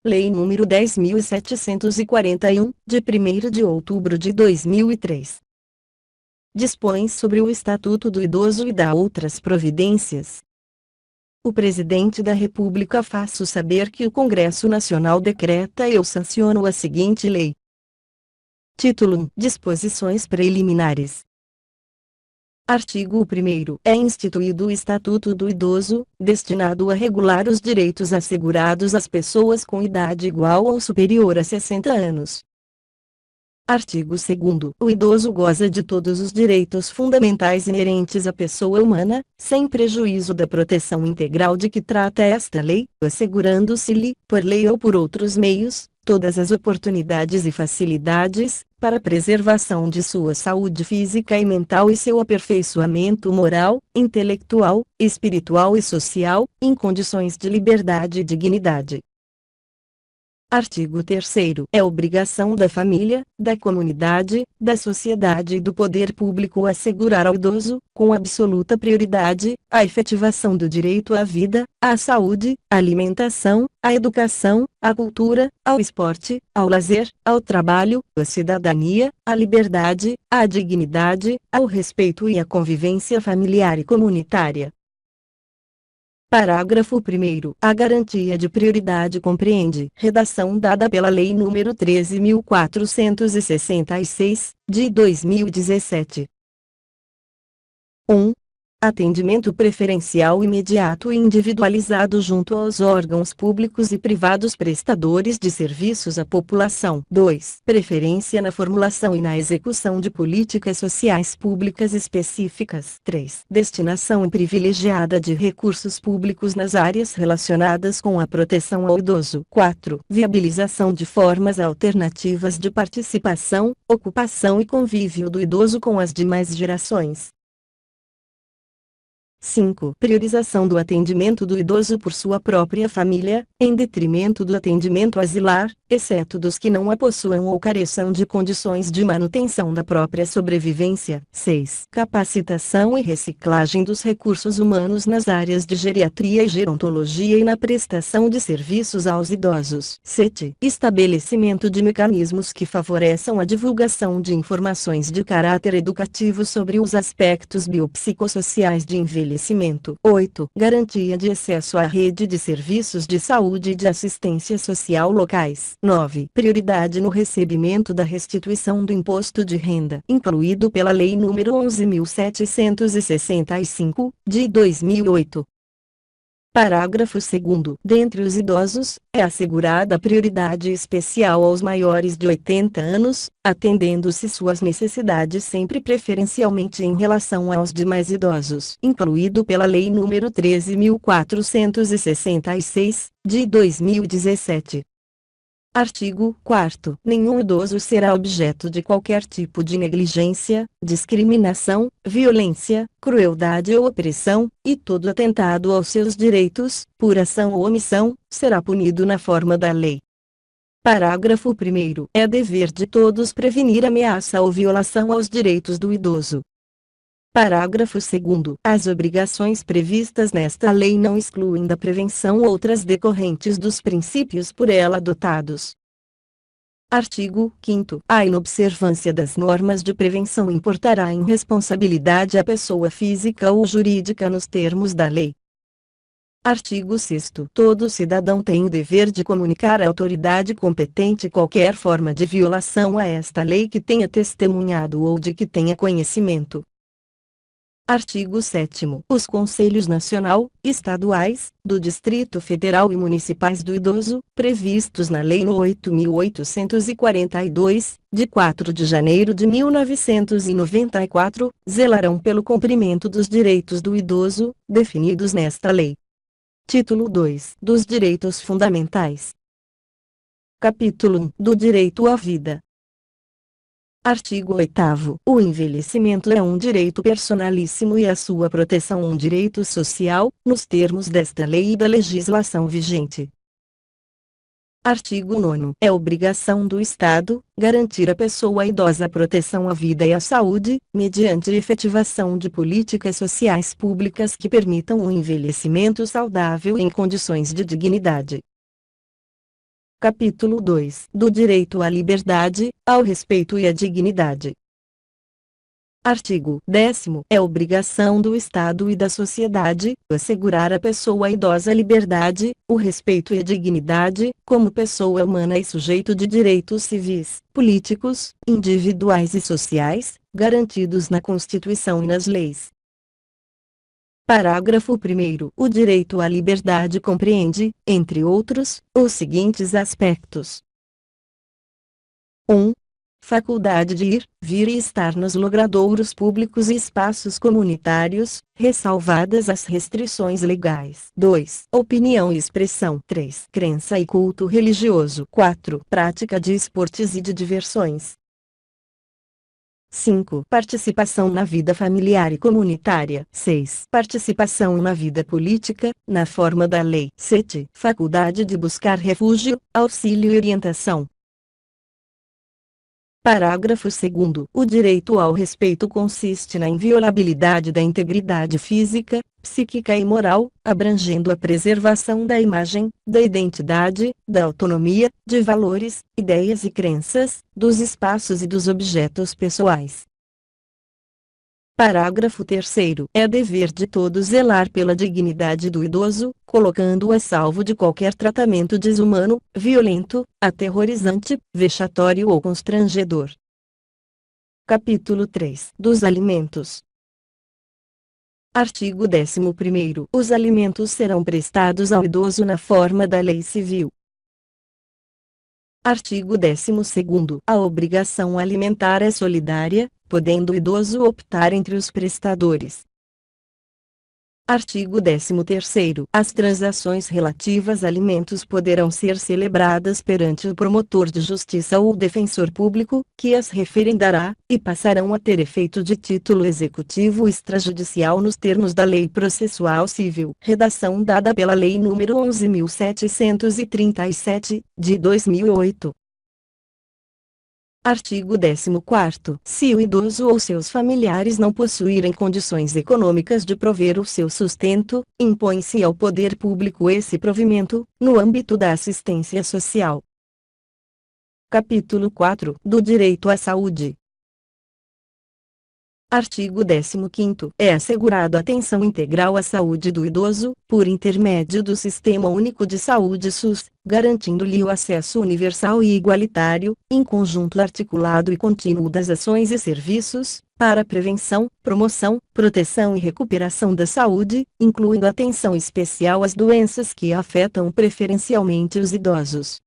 Lei nº 10.741, de 1º de outubro de 2003. Dispõe sobre o Estatuto do Idoso e dá outras providências. O Presidente da República faço saber que o Congresso Nacional decreta e eu sanciono a seguinte lei. Título 1. Disposições preliminares. Artigo 1º. É instituído o Estatuto do Idoso, destinado a regular os direitos assegurados às pessoas com idade igual ou superior a 60 anos. Artigo 2º. O idoso goza de todos os direitos fundamentais inerentes à pessoa humana, sem prejuízo da proteção integral de que trata esta lei, assegurando-se-lhe, por lei ou por outros meios, todas as oportunidades e facilidades, para a preservação de sua saúde física e mental e seu aperfeiçoamento moral, intelectual, espiritual e social, em condições de liberdade e dignidade. Artigo 3º. É obrigação da família, da comunidade, da sociedade e do poder público assegurar ao idoso, com absoluta prioridade, a efetivação do direito à vida, à saúde, à alimentação, à educação, à cultura, ao esporte, ao lazer, ao trabalho, à cidadania, à liberdade, à dignidade, ao respeito e à convivência familiar e comunitária. Parágrafo 1º. A garantia de prioridade compreende redação dada pela Lei nº 13.466, de 2017. 1. Atendimento preferencial imediato e individualizado junto aos órgãos públicos e privados prestadores de serviços à população. 2. Preferência na formulação e na execução de políticas sociais públicas específicas. 3. Destinação privilegiada de recursos públicos nas áreas relacionadas com a proteção ao idoso. 4. Viabilização de formas alternativas de participação, ocupação e convívio do idoso com as demais gerações. 5. Priorização do atendimento do idoso por sua própria família, em detrimento do atendimento asilar, exceto dos que não a possuam ou careçam de condições de manutenção da própria sobrevivência. 6. Capacitação e reciclagem dos recursos humanos nas áreas de geriatria e gerontologia e na prestação de serviços aos idosos. 7. Estabelecimento de mecanismos que favoreçam a divulgação de informações de caráter educativo sobre os aspectos biopsicossociais de envelhecimento. 8. Garantia de acesso à rede de serviços de saúde e de assistência social locais. 9. Prioridade no recebimento da restituição do imposto de renda, incluído pela Lei nº 11.765, de 2008. Parágrafo 2º. Dentre os idosos, é assegurada prioridade especial aos maiores de 80 anos, atendendo-se suas necessidades sempre preferencialmente em relação aos demais idosos, incluído pela Lei nº 13.466, de 2017. Artigo 4º. Nenhum idoso será objeto de qualquer tipo de negligência, discriminação, violência, crueldade ou opressão, e todo atentado aos seus direitos, por ação ou omissão, será punido na forma da lei. Parágrafo 1º. É dever de todos prevenir ameaça ou violação aos direitos do idoso. Parágrafo 2º. As obrigações previstas nesta lei não excluem da prevenção outras decorrentes dos princípios por ela adotados. Artigo 5º. A inobservância das normas de prevenção importará em responsabilidade à pessoa física ou jurídica nos termos da lei. Artigo 6º. Todo cidadão tem o dever de comunicar à autoridade competente qualquer forma de violação a esta lei que tenha testemunhado ou de que tenha conhecimento. Artigo 7º. Os Conselhos Nacional, Estaduais, do Distrito Federal e Municipais do Idoso, previstos na Lei nº 8.842, de 4 de janeiro de 1994, zelarão pelo cumprimento dos direitos do idoso, definidos nesta lei. Título 2. Dos Direitos Fundamentais. Capítulo 1. Do Direito à Vida. Artigo 8º. O envelhecimento é um direito personalíssimo e a sua proteção um direito social, nos termos desta lei e da legislação vigente. Artigo 9º. É obrigação do Estado garantir à pessoa idosa a proteção à vida e à saúde, mediante efetivação de políticas sociais públicas que permitam um envelhecimento saudável em condições de dignidade. Capítulo 2 do direito à liberdade, ao respeito e à dignidade. Artigo 10º. É obrigação do Estado e da sociedade assegurar à pessoa idosa a liberdade, o respeito e a dignidade, como pessoa humana e sujeito de direitos civis, políticos, individuais e sociais, garantidos na Constituição e nas leis. Parágrafo 1º. O direito à liberdade compreende, entre outros, os seguintes aspectos. 1. Faculdade de ir, vir e estar nos logradouros públicos e espaços comunitários, ressalvadas as restrições legais. 2. Opinião e expressão. 3. Crença e culto religioso. 4. Prática de esportes e de diversões. 5. Participação na vida familiar e comunitária. 6. Participação na vida política, na forma da lei. 7. Faculdade de buscar refúgio, auxílio e orientação. Parágrafo 2º. O direito ao respeito consiste na inviolabilidade da integridade física, psíquica e moral, abrangendo a preservação da imagem, da identidade, da autonomia, de valores, ideias e crenças, dos espaços e dos objetos pessoais. Parágrafo 3º. É dever de todos zelar pela dignidade do idoso, colocando-o a salvo de qualquer tratamento desumano, violento, aterrorizante, vexatório ou constrangedor. Capítulo 3 dos alimentos. Artigo 11º. Os alimentos serão prestados ao idoso na forma da lei civil. Artigo 12º. A obrigação alimentar é solidária, podendo o idoso optar entre os prestadores. Artigo 13º. As transações relativas a alimentos poderão ser celebradas perante o promotor de justiça ou o defensor público, que as referendará, e passarão a ter efeito de título executivo extrajudicial nos termos da Lei Processual Civil. Redação dada pela Lei nº 11.737, de 2008. Artigo 14º. Se o idoso ou seus familiares não possuírem condições econômicas de prover o seu sustento, impõe-se ao poder público esse provimento, no âmbito da assistência social. Capítulo 4 do direito à saúde. Artigo 15º. É assegurado atenção integral à saúde do idoso, por intermédio do Sistema Único de Saúde SUS, garantindo-lhe o acesso universal e igualitário, em conjunto articulado e contínuo das ações e serviços, para a prevenção, promoção, proteção e recuperação da saúde, incluindo atenção especial às doenças que afetam preferencialmente os idosos.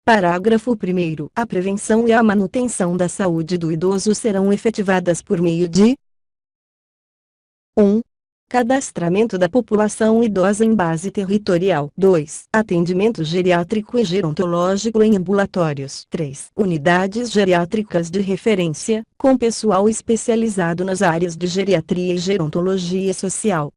Parágrafo 1º. A prevenção e a manutenção da saúde do idoso serão efetivadas por meio de 1. Cadastramento da população idosa em base territorial. 2. Atendimento geriátrico e gerontológico em ambulatórios. 3. Unidades geriátricas de referência, com pessoal especializado nas áreas de geriatria e gerontologia social.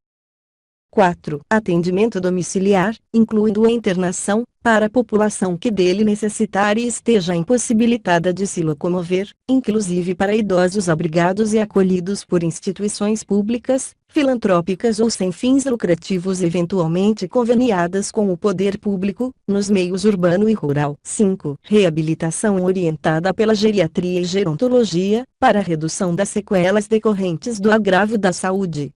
4. Atendimento domiciliar, incluindo a internação, para a população que dele necessitar e esteja impossibilitada de se locomover, inclusive para idosos abrigados e acolhidos por instituições públicas, filantrópicas ou sem fins lucrativos eventualmente conveniadas com o poder público, nos meios urbano e rural. 5. Reabilitação orientada pela geriatria e gerontologia, para a redução das sequelas decorrentes do agravo da saúde.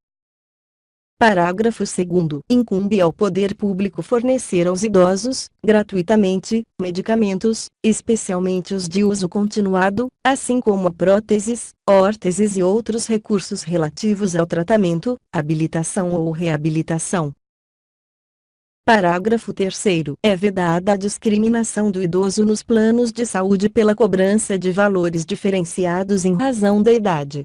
Parágrafo 2º. Incumbe ao poder público fornecer aos idosos, gratuitamente, medicamentos, especialmente os de uso continuado, assim como próteses, órteses e outros recursos relativos ao tratamento, habilitação ou reabilitação. Parágrafo 3º. É vedada a discriminação do idoso nos planos de saúde pela cobrança de valores diferenciados em razão da idade.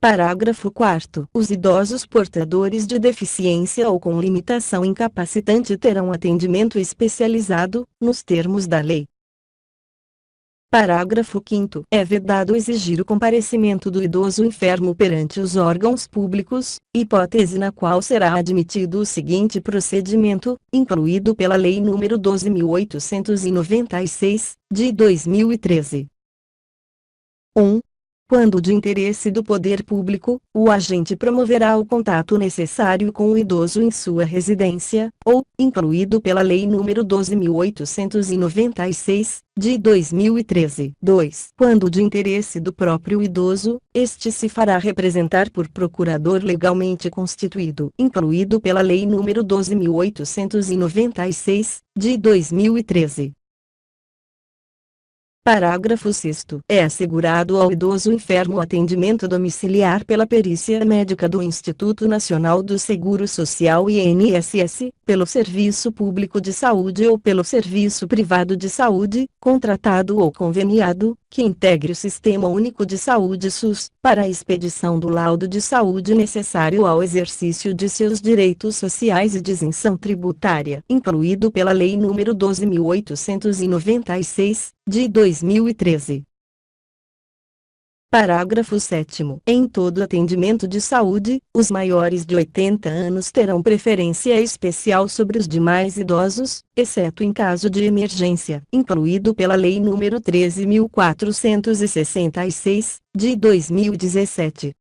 Parágrafo 4º. Os idosos portadores de deficiência ou com limitação incapacitante terão atendimento especializado, nos termos da lei. Parágrafo 5º. É vedado exigir o comparecimento do idoso enfermo perante os órgãos públicos, hipótese na qual será admitido o seguinte procedimento, incluído pela Lei nº 12.896, de 2013. 1. Quando de interesse do poder público, o agente promoverá o contato necessário com o idoso em sua residência, ou, incluído pela Lei nº 12.896, de 2013. 2. Quando de interesse do próprio idoso, este se fará representar por procurador legalmente constituído, incluído pela Lei nº 12.896, de 2013. Parágrafo 6º. É assegurado ao idoso enfermo atendimento domiciliar pela perícia médica do Instituto Nacional do Seguro Social INSS, pelo Serviço Público de Saúde ou pelo Serviço Privado de Saúde, contratado ou conveniado, que integre o Sistema Único de Saúde SUS, para a expedição do laudo de saúde necessário ao exercício de seus direitos sociais e de isenção tributária, incluído pela Lei nº 12.896, de 2013. Parágrafo 7º. Em todo atendimento de saúde, os maiores de 80 anos terão preferência especial sobre os demais idosos, exceto em caso de emergência, incluído pela Lei nº 13.466, de 2017.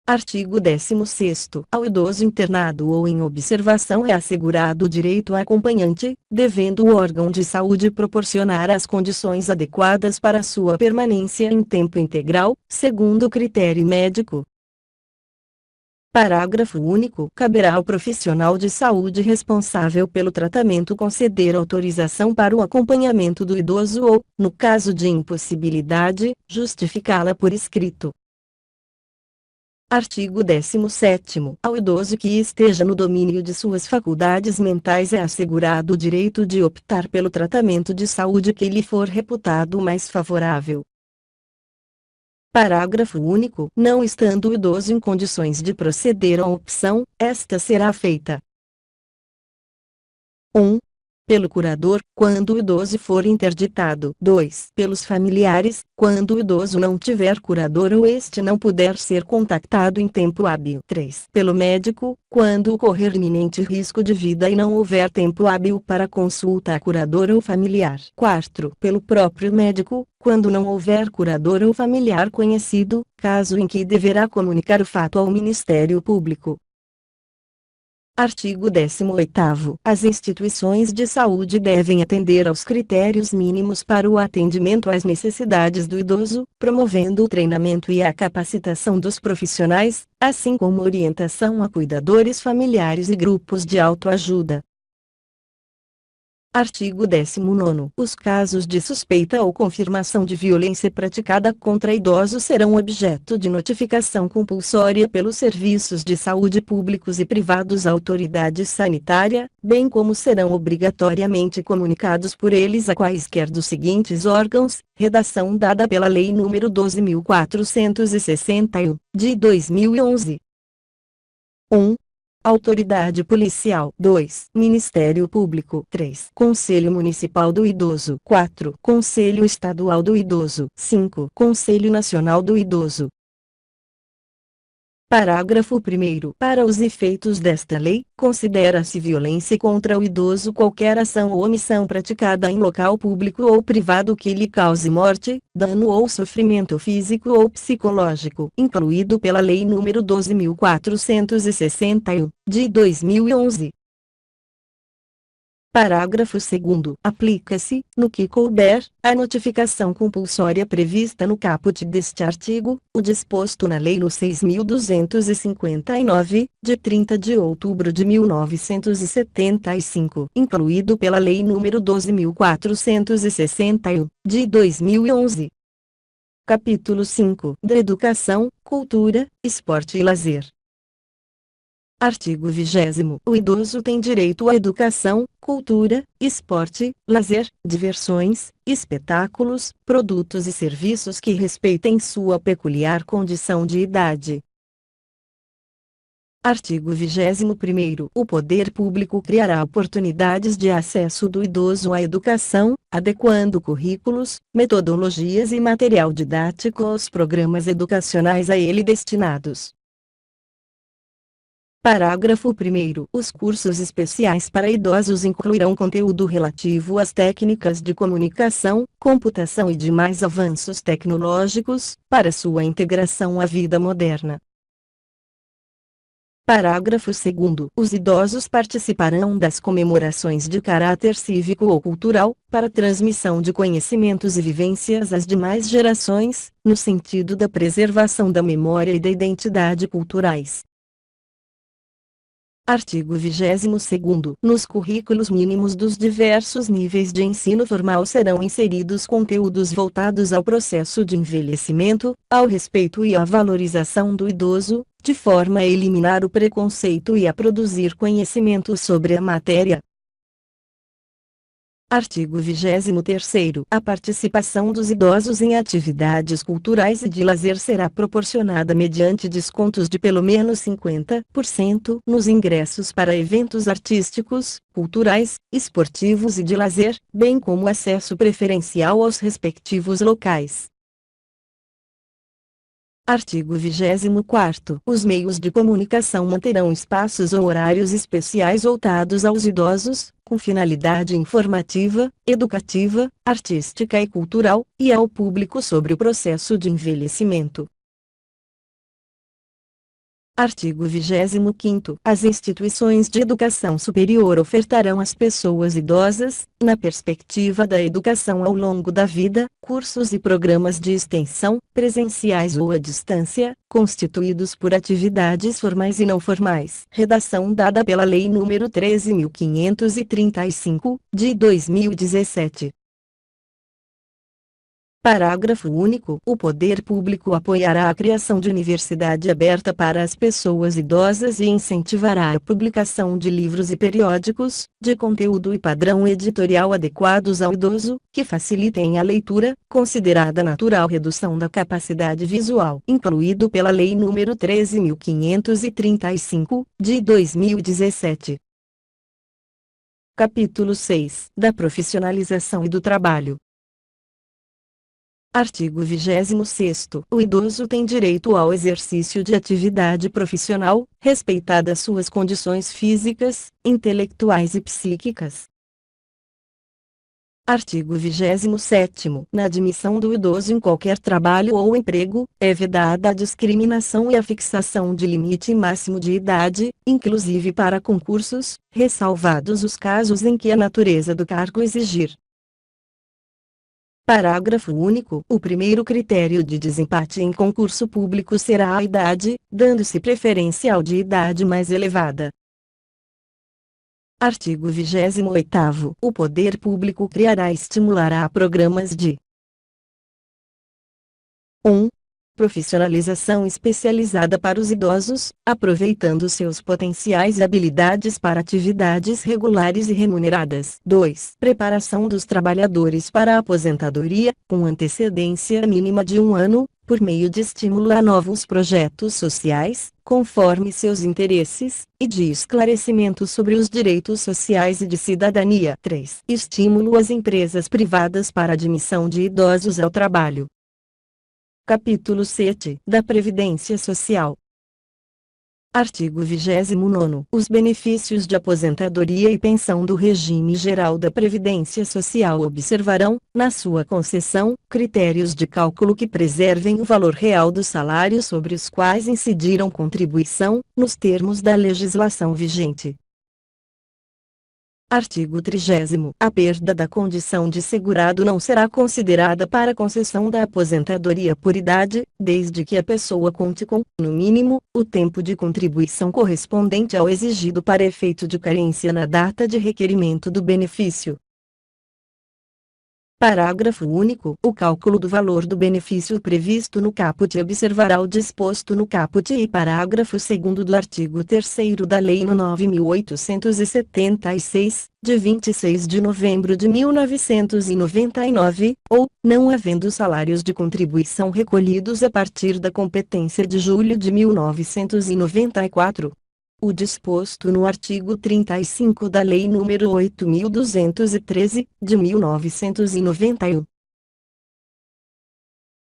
Artigo 16º. Ao idoso internado ou em observação é assegurado o direito a acompanhante, devendo o órgão de saúde proporcionar as condições adequadas para sua permanência em tempo integral, segundo critério médico. Parágrafo único. Caberá ao profissional de saúde responsável pelo tratamento conceder autorização para o acompanhamento do idoso ou, no caso de impossibilidade, justificá-la por escrito. Artigo 17º. Ao idoso que esteja no domínio de suas faculdades mentais é assegurado o direito de optar pelo tratamento de saúde que lhe for reputado mais favorável. Parágrafo único. Não estando o idoso em condições de proceder à opção, esta será feita: 1. Pelo curador, quando o idoso for interditado. 2. Pelos familiares, quando o idoso não tiver curador ou este não puder ser contactado em tempo hábil. 3. Pelo médico, quando ocorrer iminente risco de vida e não houver tempo hábil para consulta a curador ou familiar. 4. Pelo próprio médico, quando não houver curador ou familiar conhecido, caso em que deverá comunicar o fato ao Ministério Público. Artigo 18º. As instituições de saúde devem atender aos critérios mínimos para o atendimento às necessidades do idoso, promovendo o treinamento e a capacitação dos profissionais, assim como orientação a cuidadores familiares e grupos de autoajuda. Artigo 19º. Os casos de suspeita ou confirmação de violência praticada contra idosos serão objeto de notificação compulsória pelos serviços de saúde públicos e privados à autoridade sanitária, bem como serão obrigatoriamente comunicados por eles a quaisquer dos seguintes órgãos, redação dada pela Lei nº 12.461, de 2011. 1. Autoridade Policial. 2. Ministério Público. 3. Conselho Municipal do Idoso. 4. Conselho Estadual do Idoso. 5. Conselho Nacional do Idoso. Parágrafo 1º. Para os efeitos desta lei, considera-se violência contra o idoso qualquer ação ou omissão praticada em local público ou privado que lhe cause morte, dano ou sofrimento físico ou psicológico, incluído pela Lei nº 12.461, de 2011. Parágrafo 2º. Aplica-se, no que couber, a notificação compulsória prevista no caput deste artigo, o disposto na Lei nº 6.259, de 30 de outubro de 1975, incluído pela Lei nº 12.461, de 2011. Capítulo 5. Da Educação, Cultura, Esporte e Lazer. Artigo 20º. O idoso tem direito à educação, cultura, esporte, lazer, diversões, espetáculos, produtos e serviços que respeitem sua peculiar condição de idade. Artigo 21º. O poder público criará oportunidades de acesso do idoso à educação, adequando currículos, metodologias e material didático aos programas educacionais a ele destinados. Parágrafo 1º. Os cursos especiais para idosos incluirão conteúdo relativo às técnicas de comunicação, computação e demais avanços tecnológicos, para sua integração à vida moderna. Parágrafo 2º. Os idosos participarão das comemorações de caráter cívico ou cultural, para transmissão de conhecimentos e vivências às demais gerações, no sentido da preservação da memória e da identidade culturais. Artigo 22º. Nos currículos mínimos dos diversos níveis de ensino formal serão inseridos conteúdos voltados ao processo de envelhecimento, ao respeito e à valorização do idoso, de forma a eliminar o preconceito e a produzir conhecimento sobre a matéria. Artigo 23º. A participação dos idosos em atividades culturais e de lazer será proporcionada mediante descontos de pelo menos 50% nos ingressos para eventos artísticos, culturais, esportivos e de lazer, bem como acesso preferencial aos respectivos locais. Artigo 24º. Os meios de comunicação manterão espaços ou horários especiais voltados aos idosos, com finalidade informativa, educativa, artística e cultural, e ao público sobre o processo de envelhecimento. Artigo 25º. As instituições de educação superior ofertarão às pessoas idosas, na perspectiva da educação ao longo da vida, cursos e programas de extensão, presenciais ou à distância, constituídos por atividades formais e não formais. Redação dada pela Lei nº 13.535, de 2017. Parágrafo único. O poder público apoiará a criação de universidade aberta para as pessoas idosas e incentivará a publicação de livros e periódicos, de conteúdo e padrão editorial adequados ao idoso, que facilitem a leitura, considerada natural redução da capacidade visual, incluído pela Lei nº 13.535, de 2017. Capítulo 6. Da profissionalização e do trabalho. Artigo 26º. O idoso tem direito ao exercício de atividade profissional, respeitadas suas condições físicas, intelectuais e psíquicas. Artigo 27º. Na admissão do idoso em qualquer trabalho ou emprego, é vedada a discriminação e a fixação de limite máximo de idade, inclusive para concursos, ressalvados os casos em que a natureza do cargo exigir. Parágrafo único. O primeiro critério de desempate em concurso público será a idade, dando-se preferência ao de idade mais elevada. Artigo 28º. O poder público criará e estimulará programas de 1. Profissionalização especializada para os idosos, aproveitando seus potenciais e habilidades para atividades regulares e remuneradas. 2. Preparação dos trabalhadores para a aposentadoria, com antecedência mínima de 1 ano, por meio de estímulo a novos projetos sociais, conforme seus interesses, e de esclarecimento sobre os direitos sociais e de cidadania. 3. Estímulo às empresas privadas para a admissão de idosos ao trabalho. Capítulo 7. Da Previdência Social. Artigo 29º. Os benefícios de aposentadoria e pensão do regime geral da Previdência Social observarão, na sua concessão, critérios de cálculo que preservem o valor real do salário sobre os quais incidiram contribuição, nos termos da legislação vigente. Artigo 30º. A perda da condição de segurado não será considerada para concessão da aposentadoria por idade, desde que a pessoa conte com, no mínimo, o tempo de contribuição correspondente ao exigido para efeito de carência na data de requerimento do benefício. Parágrafo único. O cálculo do valor do benefício previsto no caput observará o disposto no caput e parágrafo 2º do artigo 3º da Lei nº 9.876, de 26 de novembro de 1999, ou, não havendo salários de contribuição recolhidos a partir da competência de julho de 1994. O disposto no artigo 35 da Lei nº 8.213, de 1991.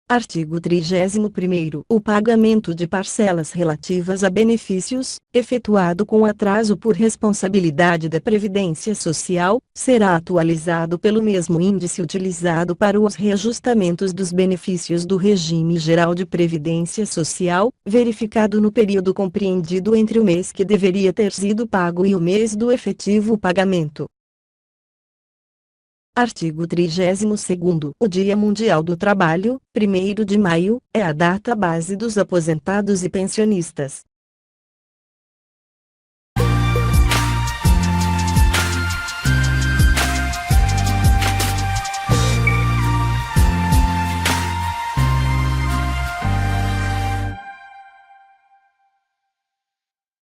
Artigo 31º. O pagamento de parcelas relativas a benefícios, efetuado com atraso por responsabilidade da Previdência Social, será atualizado pelo mesmo índice utilizado para os reajustamentos dos benefícios do regime geral de Previdência Social, verificado no período compreendido entre o mês que deveria ter sido pago e o mês do efetivo pagamento. Artigo 32º. O Dia Mundial do Trabalho, 1º de maio, é a data base dos aposentados e pensionistas.